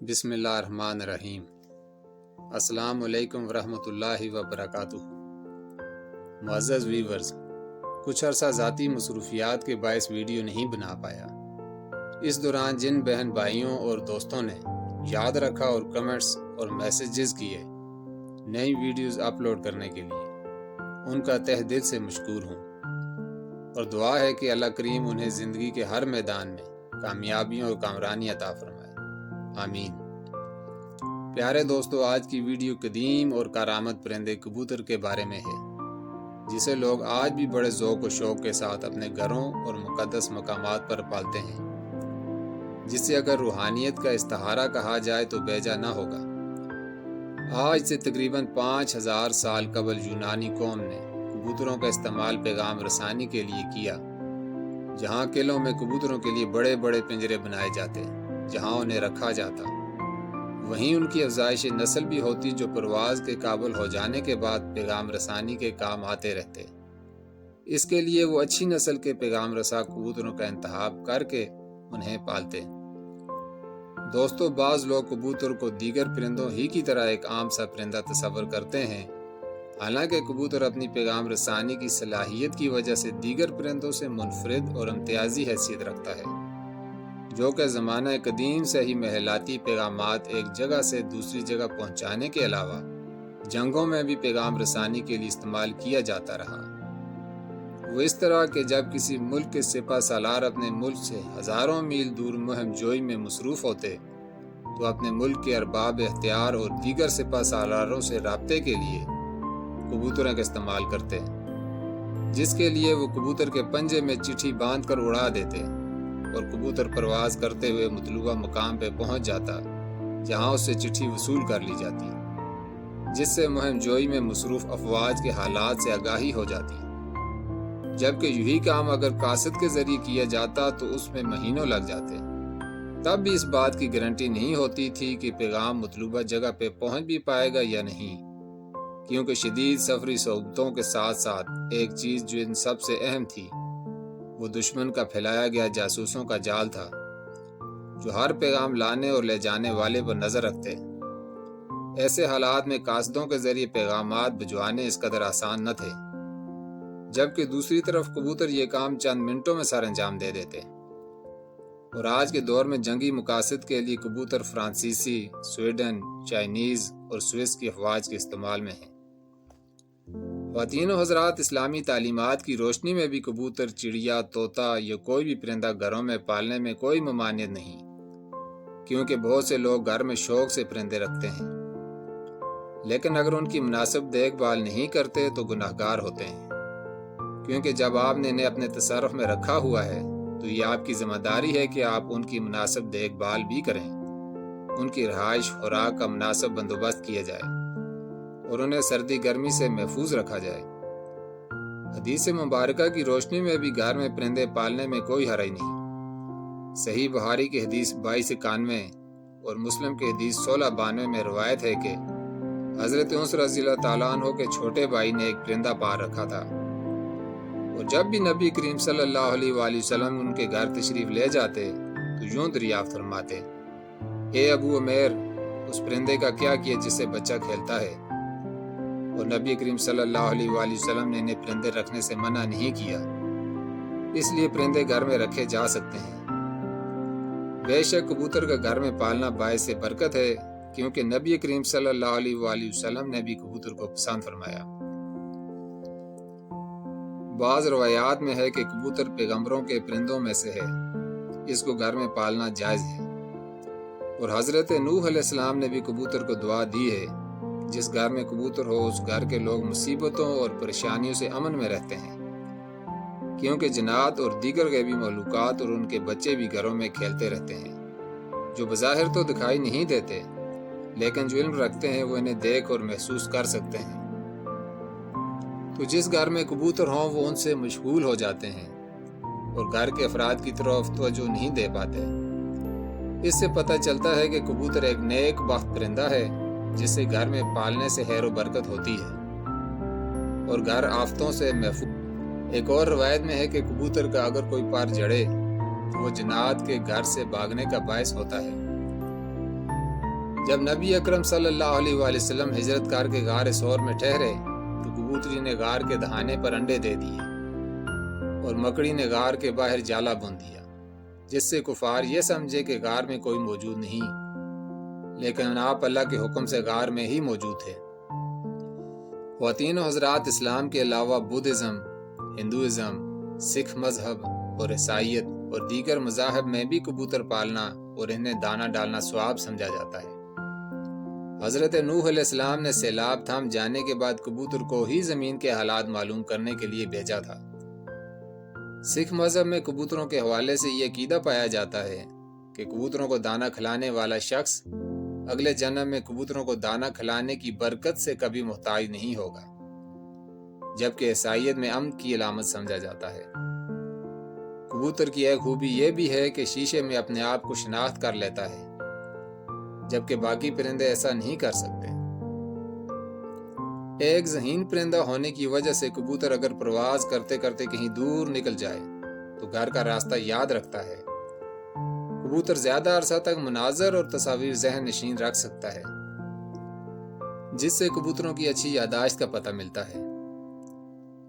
بسم اللہ الرحمن الرحیم۔ السلام علیکم ورحمۃ اللہ وبرکاتہ۔ معزز ویورز، کچھ عرصہ ذاتی مصروفیات کے باعث ویڈیو نہیں بنا پایا۔ اس دوران جن بہن بھائیوں اور دوستوں نے یاد رکھا اور کمنٹس اور میسیجز کیے نئی ویڈیوز اپلوڈ کرنے کے لیے، ان کا تہ دل سے مشکور ہوں، اور دعا ہے کہ اللہ کریم انہیں زندگی کے ہر میدان میں کامیابیوں اور کامرانی عطا فرمائے، آمین۔ پیارے دوستو، آج کی ویڈیو قدیم اور کارآمد پرندے کبوتر کے بارے میں ہے، جسے لوگ آج بھی بڑے ذوق و شوق کے ساتھ اپنے گھروں اور مقدس مقامات پر پالتے ہیں، جسے اگر روحانیت کا استعارہ کہا جائے تو بیجا نہ ہوگا۔ آج سے تقریباً 5000 سال قبل یونانی قوم نے کبوتروں کا استعمال پیغام رسانی کے لیے کیا۔ جہاں قلعوں میں کبوتروں کے لیے بڑے بڑے پنجرے بنائے جاتے، جہاں انہیں رکھا جاتا، وہیں ان کی افزائش نسل بھی ہوتی، جو پرواز کے قابل ہو جانے کے بعد پیغام رسانی کے کام آتے رہتے۔ اس کے لیے وہ اچھی نسل کے پیغام رساں کبوتروں کا انتخاب کر کے انہیں پالتے۔ دوستو، بعض لوگ کبوتر کو دیگر پرندوں ہی کی طرح ایک عام سا پرندہ تصور کرتے ہیں، حالانکہ کبوتر اپنی پیغام رسانی کی صلاحیت کی وجہ سے دیگر پرندوں سے منفرد اور امتیازی حیثیت رکھتا ہے، جو کہ زمانہ قدیم سے ہی محلاتی پیغامات ایک جگہ سے دوسری جگہ پہنچانے کے علاوہ جنگوں میں بھی پیغام رسانی کے لیے استعمال کیا جاتا رہا۔ وہ اس طرح کہ جب کسی ملک کے سپہ سالار اپنے ملک سے ہزاروں میل دور مہم جوئی میں مصروف ہوتے تو اپنے ملک کے ارباب اختیار اور دیگر سپہ سالاروں سے رابطے کے لیے کبوتروں کا استعمال کرتے، جس کے لیے وہ کبوتر کے پنجے میں چٹھی باندھ کر اڑا دیتے، اور کبوتر پرواز کرتے ہوئے مطلوبہ مقام پہ پہنچ جاتا، جہاں اس سے چٹھی وصول کر لی جاتی، جس سے مہم جوئی میں مصروف افواج کے حالات سے آگاہی ہو جاتی۔ جبکہ یہی کام اگر قاصد کے ذریعے کیا جاتا تو اس میں مہینوں لگ جاتے۔ تب بھی اس بات کی گارنٹی نہیں ہوتی تھی کہ پیغام مطلوبہ جگہ پہ پہنچ بھی پائے گا یا نہیں، کیونکہ شدید سفری صعوبتوں کے ساتھ ساتھ ایک چیز جو ان سب سے اہم تھی، وہ دشمن کا پھیلایا گیا جاسوسوں کا جال تھا، جو ہر پیغام لانے اور لے جانے والے پر نظر رکھتے۔ ایسے حالات میں قاصدوں کے ذریعے پیغامات بھجوانے اس قدر آسان نہ تھے، جبکہ دوسری طرف کبوتر یہ کام چند منٹوں میں سر انجام دے دیتے۔ اور آج کے دور میں جنگی مقاصد کے لیے کبوتر فرانسیسی، سویڈن، چائنیز اور سوئس کی افواج کے استعمال میں ہیں۔ خواتین و حضرات، اسلامی تعلیمات کی روشنی میں بھی کبوتر، چڑیا، طوطا یا کوئی بھی پرندہ گھروں میں پالنے میں کوئی ممانعت نہیں، کیونکہ بہت سے لوگ گھر میں شوق سے پرندے رکھتے ہیں، لیکن اگر ان کی مناسب دیکھ بھال نہیں کرتے تو گناہگار ہوتے ہیں، کیونکہ جب آپ نے انہیں اپنے تصرف میں رکھا ہوا ہے تو یہ آپ کی ذمہ داری ہے کہ آپ ان کی مناسب دیکھ بھال بھی کریں، ان کی رہائش خوراک کا مناسب بندوبست کیا جائے اور انہیں سردی گرمی سے محفوظ رکھا جائے۔ حدیث مبارکہ کی روشنی میں بھی گھر میں پرندے پالنے میں کوئی حرج نہیں۔ صحیح بخاری کی حدیث 2291 اور مسلم کی حدیث 1692 میں روایت ہے کہ حضرت انس رضی اللہ تعالیٰ عنہ کے چھوٹے بھائی نے ایک پرندہ پال رکھا تھا، اور جب بھی نبی کریم صلی اللہ علیہ وآلہ وسلم ان کے گھر تشریف لے جاتے تو یوں دریافت فرماتے: اے ابو عمیر، اس پرندے کا کیا کیا جس سے بچہ کھیلتا ہے؟ اور نبی کریم صلی اللہ علیہ وآلہ وسلم نے انہیں پرندے رکھنے سے منع نہیں کیا، اس لیے پرندے گھر میں رکھے جا سکتے ہیں۔ بے شک کبوتر کا گھر میں پالنا باعث برکت ہے، کیونکہ نبی کریم صلی اللہ علیہ وآلہ وسلم نے بھی کبوتر کو پسند فرمایا۔ بعض روایات میں ہے کہ کبوتر پیغمبروں کے پرندوں میں سے ہے، اس کو گھر میں پالنا جائز ہے، اور حضرت نوح علیہ السلام نے بھی کبوتر کو دعا دی ہے: جس گھر میں کبوتر ہو اس گھر کے لوگ مصیبتوں اور پریشانیوں سے امن میں رہتے ہیں، کیونکہ جنات اور دیگر غیبی مخلوقات اور ان کے بچے بھی گھروں میں کھیلتے رہتے ہیں، جو بظاہر تو دکھائی نہیں دیتے، لیکن جو علم رکھتے ہیں وہ انہیں دیکھ اور محسوس کر سکتے ہیں۔ تو جس گھر میں کبوتر ہوں وہ ان سے مشغول ہو جاتے ہیں اور گھر کے افراد کی طرف توجہ نہیں دے پاتے۔ اس سے پتہ چلتا ہے کہ کبوتر ایک نیک بخت پرندہ ہے، جسے گھر میں پالنے سے خیر و برکت ہوتی ہے اور گھر آفتوں سے محفوظ۔ ایک اور روایت میں ہے کہ کبوتر کا اگر کوئی پر جڑے تو وہ جنات کے گھر سے بھاگنے کا باعث ہوتا ہے۔ جب نبی اکرم صلی اللہ علیہ وآلہ وسلم ہجرت کر کے غار ثور میں ٹھہرے تو کبوتری نے غار کے دہانے پر انڈے دے دیے اور مکڑی نے غار کے باہر جالا بن دیا، جس سے کفار یہ سمجھے کہ غار میں کوئی موجود نہیں، لیکن آپ اللہ کے حکم سے غار میں ہی موجود تھے۔ خواتین و حضرات، اسلام کے علاوہ بدھزم، ہندوازم، سکھ مذہب اور عیسائیت اور دیگر مذاہب میں بھی کبوتر پالنا اور انہیں دانہ ڈالنا ثواب سمجھا جاتا ہے۔ حضرت نوح علیہ السلام نے سیلاب تھام جانے کے بعد کبوتر کو ہی زمین کے حالات معلوم کرنے کے لیے بھیجا تھا۔ سکھ مذہب میں کبوتروں کے حوالے سے یہ عقیدہ پایا جاتا ہے کہ کبوتروں کو دانہ کھلانے والا شخص اگلے جنم میں کبوتروں کو دانہ کھلانے کی برکت سے کبھی محتاج نہیں ہوگا، جبکہ عیسائیت میں امن کی علامت سمجھا جاتا ہے۔ کبوتر کی ایک خوبی یہ بھی ہے کہ شیشے میں اپنے آپ کو شناخت کر لیتا ہے، جبکہ باقی پرندے ایسا نہیں کر سکتے۔ ایک ذہین پرندہ ہونے کی وجہ سے کبوتر اگر پرواز کرتے کرتے کہیں دور نکل جائے تو گھر کا راستہ یاد رکھتا ہے۔ کبوتر زیادہ عرصہ تک مناظر اور تصاویر ذہن نشین رکھ سکتا ہے، جس سے کبوتروں کی اچھی یادداشت کا پتہ ملتا ہے۔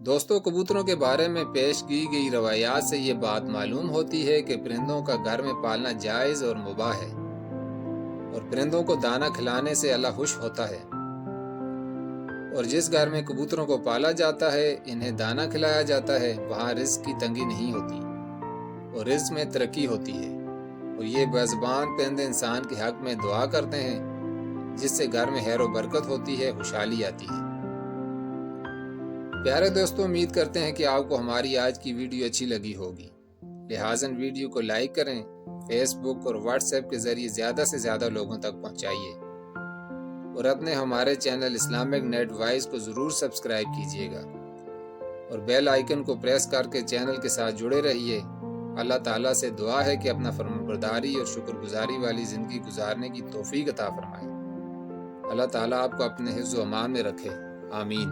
دوستو، کبوتروں کے بارے میں پیش کی گئی روایات سے یہ بات معلوم ہوتی ہے کہ پرندوں کا گھر میں پالنا جائز اور مباح ہے، اور پرندوں کو دانہ کھلانے سے اللہ خوش ہوتا ہے، اور جس گھر میں کبوتروں کو پالا جاتا ہے، انہیں دانہ کھلایا جاتا ہے، وہاں رزق کی تنگی نہیں ہوتی اور رزق میں ترقی ہوتی ہے، اور یہ بےزبان پرندے انسان کے حق میں دعا کرتے ہیں، جس سے گھر میں خیر و برکت ہوتی ہے، خوشحالی آتی ہے۔ پیارے دوستو، امید کرتے ہیں کہ آپ کو ہماری آج کی ویڈیو اچھی لگی ہوگی، لہٰذا ویڈیو کو لائک کریں، فیس بک اور واٹس ایپ کے ذریعے زیادہ سے زیادہ لوگوں تک پہنچائیے، اور اپنے ہمارے چینل اسلامک نیٹ وائز کو ضرور سبسکرائب کیجیے گا، اور بیل آئیکن کو پریس کر کے چینل کے ساتھ جڑے رہیے۔ اللہ تعالیٰ سے دعا ہے کہ اپنا فرمانبرداری اور شکر گزاری والی زندگی گزارنے کی توفیق عطا فرمائے۔ اللہ تعالیٰ آپ کو اپنے حفظ و امان میں رکھے، آمین۔